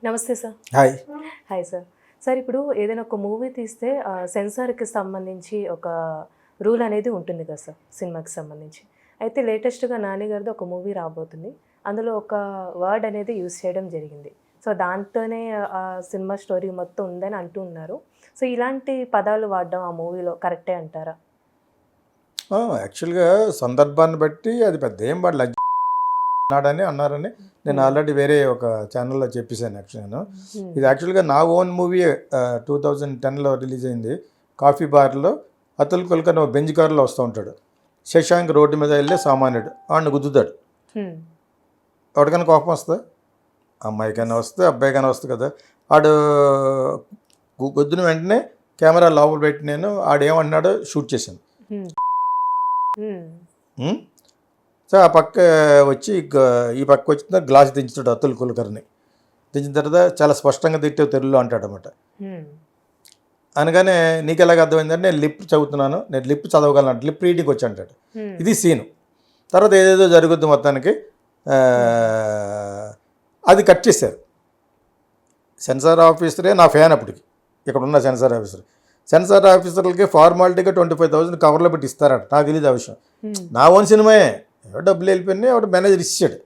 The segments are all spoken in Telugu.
నమస్తే sir. Hi. Hi sir. Sir ఇప్పుడు ఏదైనా ఒక మూవీ తీస్తే సెన్సార్‌కి సంబంధించి ఒక రూల్ అనేది ఉంటుంది కదా సార్ సినిమాకి సంబంధించి. అయితే లేటెస్ట్‌గా 'నాని' గారిది ఒక మూవీ రాబోతుంది. అందులో ఒక వర్డ్ అనేది యూజ్ చేయడం జరిగింది. సో దాంతోనే ఆ సినిమా స్టోరీ మొత్తం ఉందని అంటూ ఉన్నారు. సో ఇలాంటి పదాలు వాడడం ఆ మూవీలో కరెక్టే అంటారా? యాక్చువల్‌గా సందర్భాన్ని బట్టి అది పెద్ద ఏం పడలే. అన్నారని నేను ఆల్రెడీ వేరే ఒక ఛానల్లో చెప్పేశాను. యాక్చువల్గా ఇది యాక్చువల్గా నా ఓన్ మూవీ 2010లో రిలీజ్ అయింది. కాఫీ బార్లో అతుల్ కుల్కర్ని ఒక బెంజ్ కారులో వస్తూ ఉంటాడు. శశాంక్ రోడ్డు మీద వెళ్ళి సామాన్యుడు వాడిని గుద్దుతాడు. ఎవరికైనా కోపం వస్తుంది, అమ్మాయికైనా వస్తే అబ్బాయికైనా వస్తుంది కదా. వాడు గుద్దున వెంటనే కెమెరా లోపల పెట్టి నేను ఆడేమంటున్నాడో షూట్ చేశాను. సో ఆ పక్క వచ్చి ఈ పక్క వచ్చిన గ్లాస్ దించుతాడు అతుల్ కుల్కర్ని. దించిన తర్వాత చాలా స్పష్టంగా తిట్టే తెలుగులో అంటాడు అనమాట. అనగానే నీకు ఎలాగ అర్థమైందంటే నేను లిప్ చదువుతున్నాను, నేను లిప్ చదవగలను, లిప్ రీడింగ్ వచ్చి అంటాడు. ఇది సీను. తర్వాత ఏదేదో జరుగుద్ది మొత్తానికి అది కట్ చేశారు. సెన్సార్ ఆఫీసరే నా ఫ్యాన్ అప్పటికి, ఇక్కడ ఉన్న సెన్సార్ ఆఫీసర్. సెన్సార్ ఆఫీసర్లకి ఫార్మాలిటీగా 25,000 కవర్లో పెట్టి ఇస్తారట. నాకు తెలియదు ఆ విషయం. నా ఓన్ సినిమాయే, ఎవరు డబ్బులు వెళ్ళిపోయినాయి, ఎవరు మేనేజర్ ఇచ్చాడు,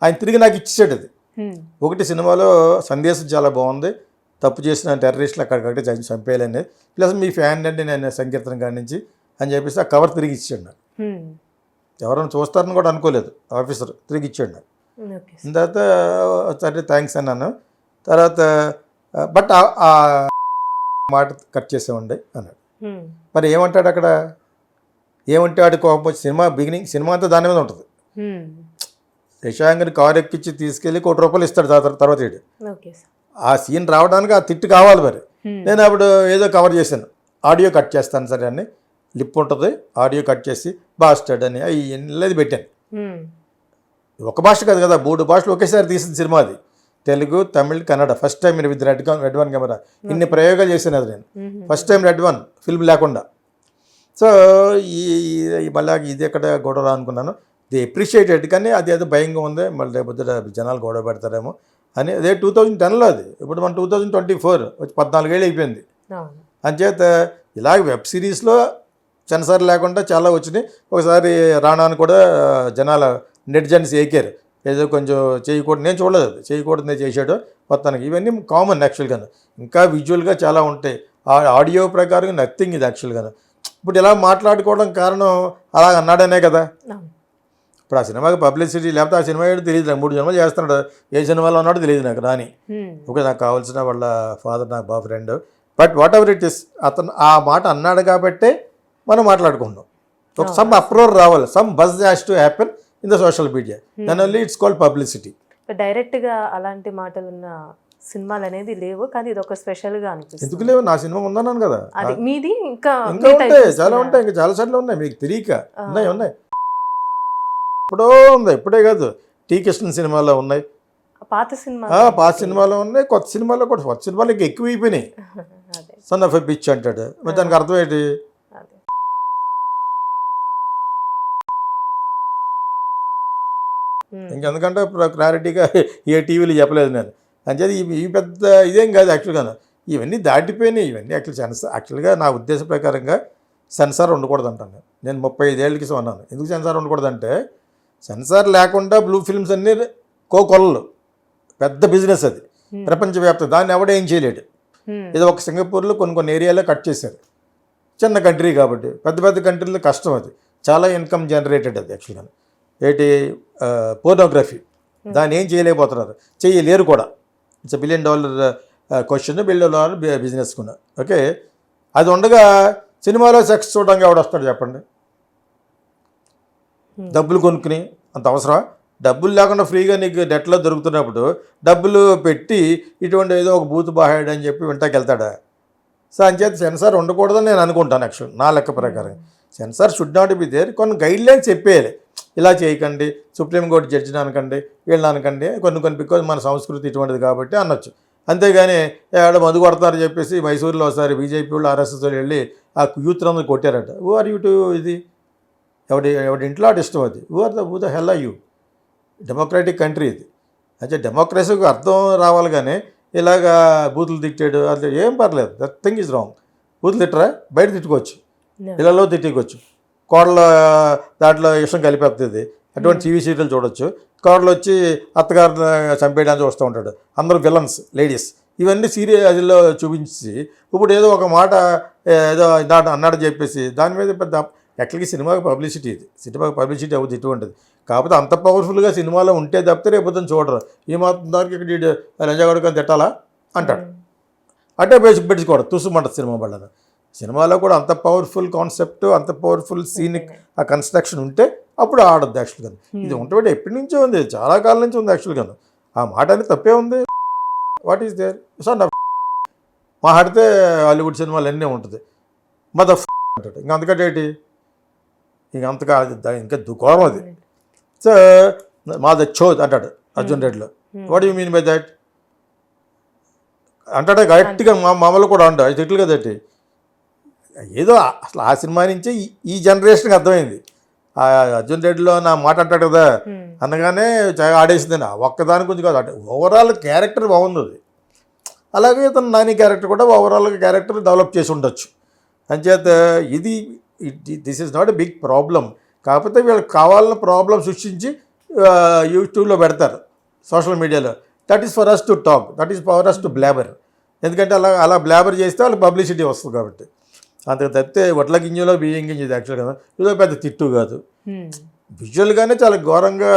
ఆయన తిరిగి నాకు ఇచ్చాడు. అది ఒకటి సినిమాలో సందేశం చాలా బాగుంది, తప్పు చేసిన టెర్రరిస్టులు అక్కడికక్కడే చంపేయాలనేది, ప్లస్ మీ ఫ్యాన్ అండి నేను సంకీర్తన కాడి నుంచి అని చెప్పేసి ఆ కవర్ తిరిగి ఇచ్చాడు నాకు. ఎవరైనా చూస్తారని కూడా అనుకోలేదు, ఆఫీసర్ తిరిగి ఇచ్చాడు నాకు. తర్వాత సరే థ్యాంక్స్ అన్నాను. తర్వాత బట్ ఆ మాట కట్ చేసామండి అన్నాడు. మరి ఏమంటాడు అక్కడ, ఏమంటే వాడి కోపం వచ్చి సినిమా అంతా దాని మీద ఉంటుంది. శశాంక్ని కారు ఎక్కించి తీసుకెళ్ళి ₹1 ఇస్తాడు. తర్వాత ఏడు ఆ సీన్ రావడానికి ఆ తిట్టు కావాలి. మరి నేను అప్పుడు ఏదో కవర్ చేశాను, ఆడియో కట్ చేస్తాను సరే అని. లిప్ ఉంటుంది, ఆడియో కట్ చేసి బాస్టర్డ్ అని అవి పెట్టాను. ఒక భాష కాదు కదా, 3 భాషలు ఒకేసారి తీసిన సినిమా అది. Telugu, Tamil, Kannada. First time with red one camera ఇన్ని ప్రయోగాలు చేశాను. అది నేను first time red one film లేకుండా. సో మళ్ళీ ఇది ఎక్కడ గొడవ అనుకున్నాను. ది అప్రిషియేటెడ్, కానీ అది ఏదో భయంగా ఉంది, మళ్ళీ రేపు జనాలు గొడవ పెడతారేమో అని. అదే 2010లో అది. ఇప్పుడు మన 2024 వచ్చి 14 ఏళ్ళు అయిపోయింది. అంచేత ఇలాగ వెబ్ సిరీస్లో సెన్సార్ లేకుండా చాలా వచ్చినాయి. ఒకసారి రాణాను కూడా జనాల నెటిజన్స్ ఏకారు, ఏదో కొంచెం చేయకూడదు, నేను చూడలేదు, అది చేయకూడదు నేను చేశాడు మొత్తానికి. ఇవన్నీ కామన్ యాక్చువల్గా. ఇంకా విజువల్గా చాలా ఉంటాయి, ఆడియో ప్రకారం నథింగ్ ఇది యాక్చువల్గా. ఇప్పుడు ఇలా మాట్లాడుకోవడం కారణం అలా అన్నాడనే కదా. ఇప్పుడు ఆ సినిమాకి పబ్లిసిటీ లేకపోతే ఆ సినిమా ఏదో తెలియదు నాకు. 3 సినిమాలు చేస్తున్నాడు, ఏ సినిమాలో ఉన్నాడో తెలియదు నాకు. రాని ఓకే, నాకు కావాల్సిన వాళ్ళ ఫాదర్ నాకు బాగా friend. But whatever it is, అతను ఆ మాట అన్నాడు కాబట్టే మనం మాట్లాడుకుంటాం. ఒక సమ్ అప్రోర్ రావాలి, some buzz has to happen in the social media, then only it's called publicity. డైరెక్ట్గా అలాంటి మాటలు ఉన్న సినిమాలు అనేది లేవు, కానీ ఇది ఒక స్పెషల్గా అనిపిస్తుంది. ఎందుకు లేవు, నా సినిమా ఉందన్నాను కదా. మీది ఇంకా ఉంటాయి, చాలా ఉంటాయి, ఇంకా చాలా సార్లు ఉన్నాయి, మీకు తెలియక ఉన్నాయి. ఇప్పుడో ఉంది, ఇప్పుడే కాదు, టీ కృష్ణ సినిమాలో ఉన్నాయి, పాత సినిమాలో ఉన్నాయి, కొత్త సినిమాలో కూడా. కొత్త సినిమాలు ఇంకా ఎక్కువ అయిపోయినాయి. సన్ ఆఫ్ ఎ బిచ్ అంటాడు, మరి దానికి అర్థం ఏంటి? ఇంకెందుకంటే క్లారిటీగా ఏ టీవీలో చెప్పలేదు నేను. అంచేది ఈ పెద్ద ఇదేం కాదు యాక్చువల్గా. ఇవన్నీ దాటిపోయినాయి. ఇవన్నీ యాక్చువల్గా నా ఉద్దేశ ప్రకారంగా సెన్సార్ ఉండకూడదు అంటాను నేను 35 ఏళ్ళ క్రితం అన్నాను. ఎందుకు సెన్సార్ ఉండకూడదంటే, సెన్సార్ లేకుండా బ్లూ ఫిల్మ్స్ అన్నీ కొల్లలు, పెద్ద బిజినెస్ అది ప్రపంచవ్యాప్తంగా. దాన్ని ఎవడేం చేయలేడు. ఏదో ఒక సింగపూర్లో కొన్ని ఏరియాలో కట్ చేశారు. చిన్న కంట్రీ కాబట్టి, పెద్ద కంట్రీలో కష్టం. అది చాలా ఇన్కమ్ జనరేటెడ్ అది యాక్చువల్గా. ఏంటి పోర్నోగ్రఫీ, దాన్ని ఏం చేయలేకపోతున్నారు, చేయలేరు కూడా. It's $1 billion question, $1 billion business కూడా. ఓకే, అది ఉండగా సినిమాలో సెక్స్ చూడడానికి ఎవడు వస్తాడు చెప్పండి? డబ్బులు కొనుక్కుని అంత అవసరం? డబ్బులు లేకుండా ఫ్రీగా నీకు నెట్లో దొరుకుతున్నప్పుడు డబ్బులు పెట్టి ఇటువంటి ఏదో ఒక బూత్ బాహాడు అని చెప్పి వింటాకి వెళ్తాడా? సో అంచేత సెన్సార్ ఉండకూడదని నేను అనుకుంటాను యాక్చువల్, నా లెక్క ప్రకారం. Censor should not be there. కొన్ని గైడ్లైన్స్ చెప్పేయాలి, ఇలా చేయకండి, సుప్రీంకోర్టు జడ్జిని అనకండి, వీళ్ళని అనకండి, కొన్ని బికాజ్ మన సంస్కృతి ఇటువంటిది కాబట్టి అనొచ్చు. అంతేగాని ఏడ మందు కొడతారని చెప్పేసి మైసూరులో ఒకసారి బీజేపీ వాళ్ళు ఆర్ఎస్ఎస్ వాళ్ళు వెళ్ళి ఆ యూత్ అందరూ కొట్టారట. హూ ఆర్ యూ టు ఇది, ఎవడి ఇంట్లో ఆడు ఇష్టం అది. Who the hell are you? Democratic country ఇది. అయితే డెమోక్రసీకి అర్థం రావాలి, కానీ ఇలాగా బూతులు తిట్టాడు అది ఏం పర్లేదు, దట్ థింగ్ ఈజ్ రాంగ్. బూతులు తిట్టరా, బయట తిట్టుకోవచ్చు, ఇళ్ళలో తిట్టుకోవచ్చు. కోడల దాంట్లో విషయం కలిపేస్తుంది, అటువంటి టీవీ సీరియల్ చూడొచ్చు. కోడలు వచ్చి అత్తగారిని చంపేయడానికి వస్తూ ఉంటాడు, అందరూ విలన్స్ లేడీస్. ఇవన్నీ సీరియల్లో చూపించి ఇప్పుడు ఏదో ఒక మాట ఏదో అన్నాడని చెప్పేసి దాని మీద పెద్ద యాక్చువల్గా సినిమాకి పబ్లిసిటీ, ఇది సినిమాకి పబ్లిసిటీ అవుతుంది ఇటువంటిది. కాకపోతే అంత పవర్ఫుల్గా సినిమాలో ఉంటే తప్పితే రేపు పొద్దున్న చూడరు. ఈ మాత్రం దానికి ఇక్కడ లంజాగొడుకొని తిట్టాలా అంటాడు, అంటే పెట్టుకోవడం తుసుమంటది సినిమా వాళ్ళని. సినిమాలో కూడా అంత పవర్ఫుల్ కాన్సెప్ట్, అంత పవర్ఫుల్ సీనిక్ ఆ కన్స్ట్రక్షన్ ఉంటే అప్పుడు ఆడద్దు యాక్చువల్గా. ఇది ఉంటే ఎప్పటి నుంచో ఉంది, చాలా కాలం నుంచి ఉంది యాక్చువల్గా. ఆ మాట అనేది తప్పే ఉంది. వాట్ ఈస్ దేర్ సో నా మాట్లాడితే హాలీవుడ్ సినిమాలు అన్నీ ఉంటుంది, మద అంటాడు. ఇంక అంతకంటే ఏంటి, ఇంక అంతగా ఇంకా దుఃఖం అది. సో మాద చోద్ అంటాడు అర్జున్ రెడ్డిలో. What you mean by that అంటాడే గట్టిగా. మామూలు కూడా అంటాడు, అది తిట్లు కదటి. ఏదో అసలు ఆ సినిమా నుంచే ఈ జనరేషన్కి అర్థమైంది. ఆ అర్జున్ రెడ్డిలో నా మాట అంటాడు కదా, అనగానే ఆడేసింది. ఒక్కదాని గురించి కాదు, అంటే ఓవరాల్ క్యారెక్టర్ బాగుంది అది. అలాగే తన నాని క్యారెక్టర్ కూడా ఓవరాల్గా క్యారెక్టర్ డెవలప్ చేసి ఉండొచ్చు. అంచేత ఇది this is not a big problem. కాకపోతే వీళ్ళకి కావాలన్న ప్రాబ్లం సృష్టించి యూట్యూబ్లో పెడతారు, సోషల్ మీడియాలో. That is for us to talk, that is for us to blabber. ఎందుకంటే అలా బ్లాబర్ చేస్తే వాళ్ళకి పబ్లిసిటీ వస్తుంది కాబట్టి. అంతకు తప్పితే వడ్ల గింజలో బియ్యం గింజ ఇది యాక్చువల్గా ఇదో పెద్ద తిట్టు కాదు. విజువల్గానే చాలా ఘోరంగా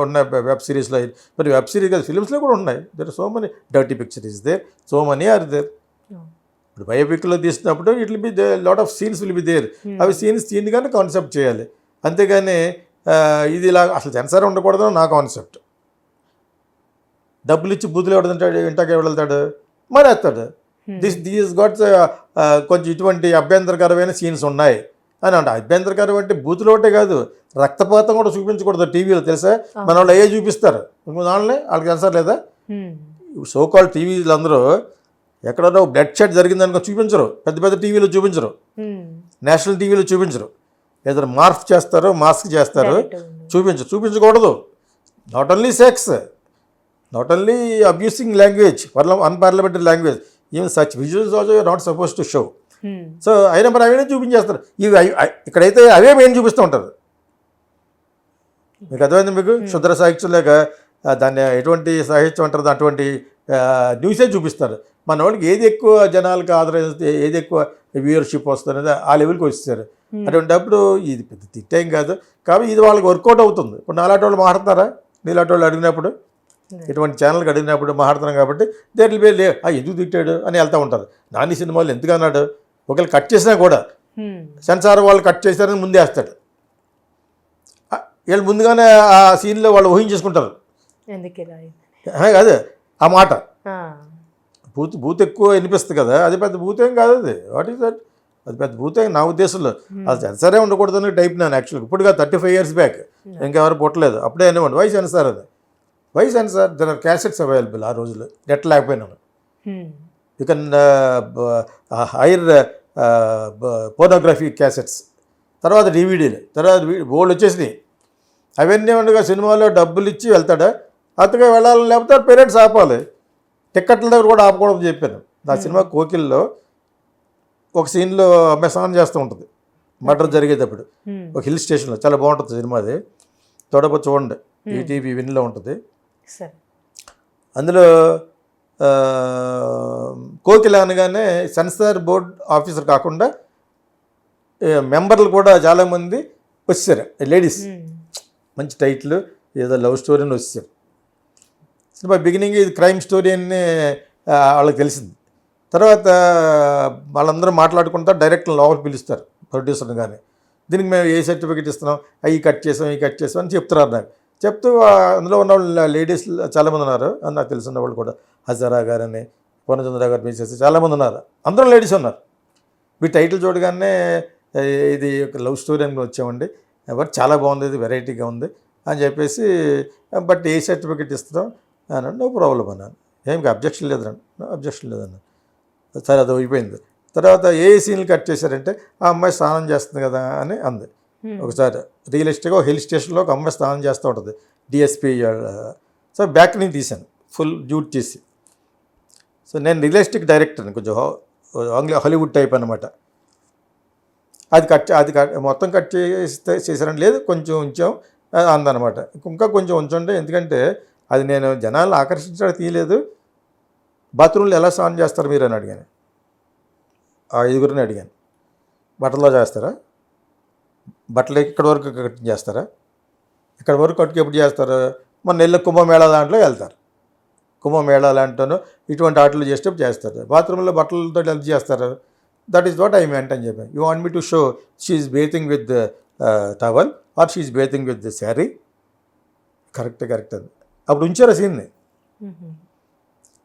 ఉన్నాయి వెబ్ సిరీస్లో. మరి వెబ్ సిరీస్ కాదు, ఫిలిమ్స్లో కూడా ఉన్నాయి. There so many dirty picture is there, so many are there. ఇప్పుడు బయోపిక్లో తీసినప్పుడు it will be the lot of scenes will be there. అవి సీన్గానే కాన్సెప్ట్ చేయాలి, అంతేగాని ఇది ఇలా అసలు సెన్సార్ ఉండకూడదు నా కాన్సెప్ట్. డబ్బులు ఇచ్చి బూతులు ఎవడంటాడు, ఇంటాక ఎవడెళ్తాడు, మరి వేస్తాడు. దిస్ గాట్ కొంచెం ఇటువంటి అభ్యంతరకరమైన సీన్స్ ఉన్నాయి అని అంట. అభ్యంతరకరం అంటే బూతులు ఒకటే కాదు, రక్తపాతం కూడా చూపించకూడదు టీవీలో, తెలుసా? మన వాళ్ళు అయ్యే చూపిస్తారు, దానిలో వాళ్ళకి సెన్సార్ లేదా? సోకాల్ టీవీలు అందరూ ఎక్కడో బ్లడ్ షెడ్ జరిగిందనుకో చూపించరు, పెద్ద పెద్ద టీవీలో చూపించరు, నేషనల్ టీవీలో చూపించరు. ఏదైనా మార్ఫ్ చేస్తారు, మాస్క్ చేస్తారు, చూపించకూడదు. Not only sex, not only abusing language, unparliamentary language, even such visuals also you are not suppose to show. So అయినా మరి అవన్నీ చూపించేస్తారు. ఇవి ఇక్కడైతే అవే మెయిన్ చూపిస్తూ ఉంటారు. మీకు అర్థమైంది? మీకు శుద్ర సాహిత్యం లేక దాన్ని ఎటువంటి సాహిత్యం అంటారు, అటువంటి న్యూసే చూపిస్తారు. మన వాళ్ళకి ఏది ఎక్కువ జనాలకు ఆదరిస్తే, ఏది ఎక్కువ వ్యూవర్షిప్ వస్తుంది ఆ లెవెల్కి వచ్చేసారు. అటువంటిప్పుడు ఇది పెద్ద తిట్టేం కాదు, కాబట్టి ఇది వాళ్ళకి వర్కౌట్ అవుతుంది. ఇప్పుడు నాలాంటి వాళ్ళు మాట్లాడతారా? నీలాంటి వాళ్ళు అడిగినప్పుడు, ఇటువంటి ఛానల్కి అడిగినప్పుడు మాట్లాడుతున్నాం కాబట్టి దేర్ విల్ బి ఎందుకు తిట్టాడు అని వెళ్తూ ఉంటారు. నాని సినిమాలు ఎందుకు అన్నాడు, ఒకవేళ కట్ చేసినా కూడా సెన్సార్ వాళ్ళు కట్ చేశారని ముందే వేస్తాడు. వీళ్ళు ముందుగానే ఆ సీన్లో వాళ్ళు ఊహించేసుకుంటారు. అదే ఆ మాట బూత్ ఎక్కువ వినిపిస్తుంది కదా, అది పెద్ద భూతేం కాదు. అది వాట్ ఈస్ దట్, అది పెద్ద భూతేం నా ఉద్దేశంలో. అది సెన్సారే ఉండకూడదని టైప్ నేను యాక్చువల్గా. ఇప్పుడుగా 35 years బ్యాక్ ఇంకెవరు పుట్టలేదు, అప్పుడే అనేవాడు వై సెన్సార్ అని. Why censor, there are cassettes available ఆ రోజుల్లో, నెట్ లేకపోయినాను. You can hire pornography cassettes, తర్వాత డివిడీలు, తర్వాత బోల్డ్ వచ్చేసినాయి. అవన్నీ ఉండగా సినిమాలో డబ్బులు ఇచ్చి వెళ్తాడా, అతగా వెళ్ళాలని లేకపోతే పేరెంట్స్ ఆపాలి. టిక్కెట్ల దగ్గర కూడా ఆపకూడదు చెప్పాను. నా సినిమా కోకిల్లో ఒక సీన్లో అమ్మాయి స్నానం చేస్తూ ఉంటుంది మర్డర్ జరిగేటప్పుడు, ఒక హిల్ స్టేషన్లో. చాలా బాగుంటుంది సినిమా అది, తోడపో చూడండి, ఈటీవీ విన్లో ఉంటుంది. అందులో కోకిల అనగానే సెన్సార్ బోర్డ్ ఆఫీసర్ కాకుండా మెంబర్లు కూడా చాలామంది వచ్చారు, లేడీస్. మంచి టైటిల్, ఏదో లవ్ స్టోరీ అని వచ్చారు. సినిమా బిగినింగ్ ఇది క్రైమ్ స్టోరీ అని వాళ్ళకి తెలిసింది. తర్వాత వాళ్ళందరూ మాట్లాడుకుంటా డైరెక్ట్ లోపల పిలుస్తారు ప్రొడ్యూసర్ని. కానీ దీనికి మేము ఏ సర్టిఫికేట్ ఇస్తున్నాం, అవి కట్ చేసాం, ఇవి కట్ చేసాం అని చెప్తున్నారు నాకు. చెప్తూ అందులో ఉన్న వాళ్ళు లేడీస్ చాలామంది ఉన్నారు, అని నాకు తెలిసిన వాళ్ళు కూడా. హజారా గారని, పూర్ణచంద్ర గారు మిసెస్ చాలామంది ఉన్నారు, అందరూ లేడీస్ ఉన్నారు. మీ టైటిల్ చూడగానే ఇది ఒక లవ్ స్టోరీ అని వచ్చామండి, బట్ చాలా బాగుంది, ఇది వెరైటీగా ఉంది అని చెప్పేసి. బట్ ఏ సర్టిఫికేట్ ఇస్తున్నాం అన్నాడు. నో ప్రాబ్లం అన్నాను, ఏం అబ్జెక్షన్ లేదన్నాను. అబ్జెక్షన్ లేదన్నాను. సరే అది అయిపోయింది. తర్వాత ఏ సీన్లు కట్ చేశారంటే ఆ అమ్మాయి స్నానం చేస్తుంది కదా అని అంది. ఒకసారి రియలిస్టిక్గా ఒక హిల్ స్టేషన్లో ఒక అమ్మాయి స్నానం చేస్తూ ఉంటుంది, డిఎస్పీ. సో బ్యాక్ నుంచి తీశాను, ఫుల్ డ్యూట్ చేసి. సో నేను రియలిస్టిక్ డైరెక్టర్ని, కొంచెం హాలీవుడ్ టైప్ అనమాట. అది మొత్తం కట్ చేశారని లేదు, కొంచెం ఉంచాం అందనమాట. ఇంకా కొంచెం ఉంచండి, ఎందుకంటే అది నేను జనాలను ఆకర్షించడానికి తీయలేదు. బాత్రూంలో ఎలా స్నానం చేస్తారు మీరు అని అడిగాను, ఆ 5గురిని అడిగాను. బట్టల్లో చేస్తారా, బట్టలు ఇక్కడ వరకు కట్ చేస్తారా, ఇక్కడ వరకు కట్టుకు ఎప్పుడు చేస్తారు, మన నెల్లు కుంభమేళా దాంట్లో వెళ్తారు, కుంభమేళా లాంటిను ఇటువంటి ఆటలు చేసేటప్పుడు చేస్తారు. బాత్రూంలో బట్టలతో హెల్ప్ చేస్తారు. That is what I meant అని చెప్పాను. You want me to show she is bathing with towel or she is bathing with sari. Correct అది అప్పుడు ఉంచారు ఆ సీన్ని.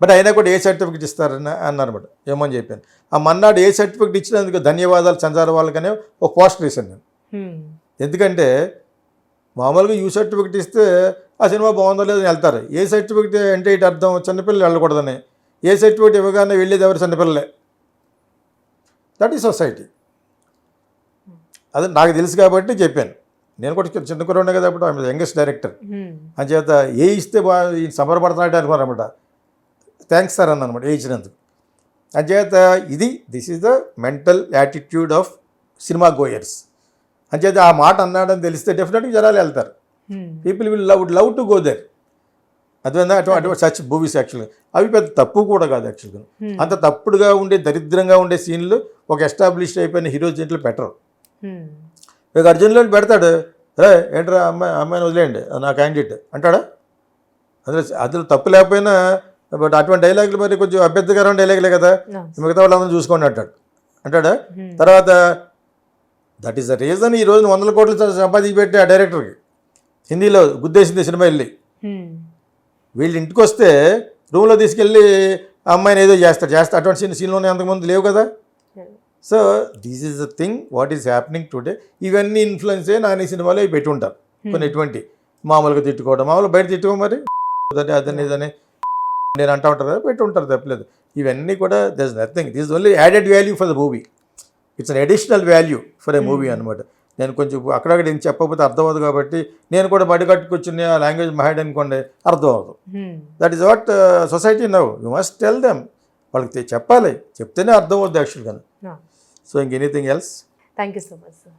బట్ అయినా కూడా ఏ సర్టిఫికేట్ ఇస్తారని అన్నారన్నమాట. ఏమని చెప్పాను. ఆ మన్నాడు ఏ సర్టిఫికేట్ ఇచ్చినందుకు ధన్యవాదాలు సెన్సార్ వాళ్ళకనే ఒక పోస్టర్ వేసాను నేను. ఎందుకంటే మామూలుగా యూ సర్టిఫికేట్ ఇస్తే ఆ సినిమా బాగుందో లేదో వెళ్తారు. ఏ సర్టిఫికేట్ అంటే ఇటు అర్థం చిన్నపిల్లలు వెళ్ళకూడదని. ఏ సర్టిఫికేట్ ఇవ్వగానే వెళ్ళేది ఎవరు, చిన్నపిల్లలే. That is society. అది నాకు తెలుసు కాబట్టి చెప్పాను. నేను కూడా చిన్న కుర్రాడినే కదా, అప్పుడు ఆమె యంగెస్ట్ డైరెక్టర్. అంచేత ఏ ఇస్తే బాగా సంబరపడుతున్నాడు అనుకోనమాట. థ్యాంక్స్ సార్ అన్నమాట ఏ ఇచ్చినందుకు. అంచేత this is the mental attitude of cinema goers. అంచేత ఆ మాట అన్నాడని తెలిస్తే డెఫినెట్గా జనాలు వెళ్తారు. People would love to go there. అదేనా అటువంటి సచ్ మూవీస్ యాక్చువల్గా అవి పెద్ద తప్పు కూడా కాదు. యాక్చువల్గా అంత తప్పుడుగా ఉండే దరిద్రంగా ఉండే సీన్లు ఒక ఎస్టాబ్లిష్డ్ అయిపోయిన హీరోస్ దీంట్లో పెట్టరు. ఇక అర్జున్లో పెడతాడు, రే ఏంట్రా అమ్మాయిని వదిలేయండి నా క్యాండిడేట్ అంటాడా. అందులో తప్పు లేకపోయినా, బట్ అటువంటి డైలాగులు మరి కొంచెం అభ్యర్థకరమైన డైలాగులే కదా, మిగతా వాళ్ళందరూ చూసుకోండి అంటాడా. తర్వాత దట్ ఈస్ ద రీజన్ ఈ రోజు 100 కోట్లు సంపాదించి పెట్టి ఆ డైరెక్టర్కి హిందీలో గుద్దేసింది సినిమా వెళ్ళి. వీళ్ళు ఇంటికి వస్తే రూమ్లో తీసుకెళ్ళి అమ్మాయిని ఏదో చేస్తాడు. అటువంటి సీన్లోనే అంతకుముందు లేవు కదా. So this is the thing what is happening today. ఇవన్నీ ఇన్ఫ్లుయెన్సే నాని సినిమాలో పెట్టి ఉంటారు. కొన్ని ఎటువంటి మామూలుగా తిట్టుకోవడం, మామూలుగా బయట తిట్టుకో మరి అదని నేను అంటూ ఉంటారు, పెట్టి ఉంటారు, తప్పలేదు. ఇవన్నీ కూడా there is nothing. This only added value for the movie. It's an additional value for a movie అనమాట. నేను కొంచెం అక్కడక్కడ నేను చెప్పకపోతే అర్థం అవ్వదు కాబట్టి నేను కూడా బడి కట్టుకొచ్చిన ఆ లాంగ్వేజ్ మహాడ్ అనుకోండి, అర్థం అవ్వదు. That is what society now. You must tell them. వాళ్ళకి చెప్పాలి, చెప్తేనే అర్థం అవుద్ది యాక్చువల్గా. సో ఇంక anything else? Thank you so much sir.